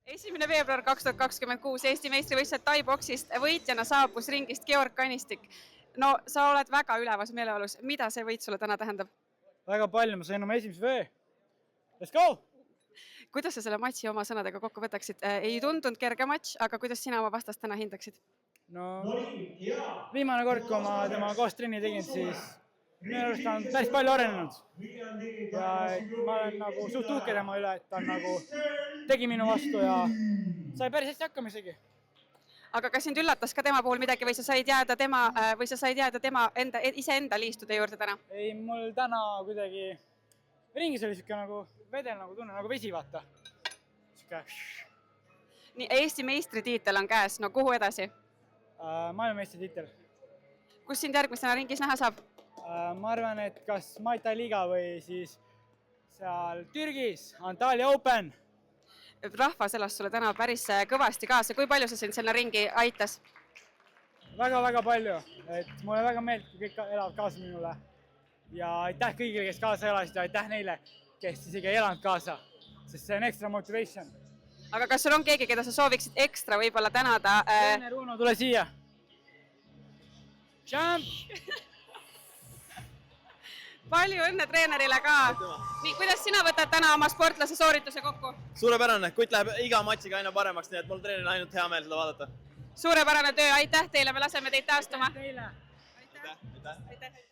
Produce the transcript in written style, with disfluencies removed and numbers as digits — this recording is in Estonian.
1. veebruar 2026 Eesti meistrivõistlused Tai-boksist võitjana saabus ringist Georg Kanistik. No sa oled väga ülevas meeleolus. Mida see võit sulle täna tähendab? Väga palju, ma sain oma esimese vöö. Let's go! Kuidas sa selle matši oma sõnadega kokku võtaksid? Ei tundunud kerge matš, aga kuidas sina oma vastast täna hindaksid? No, viimane kord, kui ma tema koos trenni tegin, siis minu arust on päris palju arenenud. Ja ma olen nagu suht uhke tema üle, et ta nagu tegi minu vastu ja sai päris hästi hakkama isegi. Aga kas sind üllatas ka tema puhul midagi või sa said jääda tema iseenda liistude juurde täna? Ei, mul täna kuidagi ringis oli siuke nagu vedel nagu tunne, nagu vesi vaata. Nii, Eesti meistritiitel on käes, no kuhu edasi? Maailmameistritiitel. Kus sind järgmisena ringis näha saab? Ma arvan, et kas Muay Thai liiga või siis seal Türgis, Antalya Open. Rahvas elas sulle täna päris kõvasti kaasa. Kui palju see sind selle ringi aitas? Väga-väga palju. Et mulle väga meeldib, kui kõik elavad kaasa minule. Ja aitäh kõigile, kes kaasa elasid ja aitäh neile, kes isegi ei elanud kaasa. Sest see on extra motivation. Aga kas sul on keegi, keda sa sooviksid ekstra võib-olla tänada? Treener Uno, tule siia! Jump! Palju õnne treenerile ka! Nii, kuidas sina võtad täna oma sportlase soorituse kokku? Suurepärane, Kutt läheb iga matšiga aina paremaks, nii et mul treeneril ainult hea meel seda vaadata. Suurepärane töö, aitäh teile, me laseme teid taastuma! Teile! Aitäh!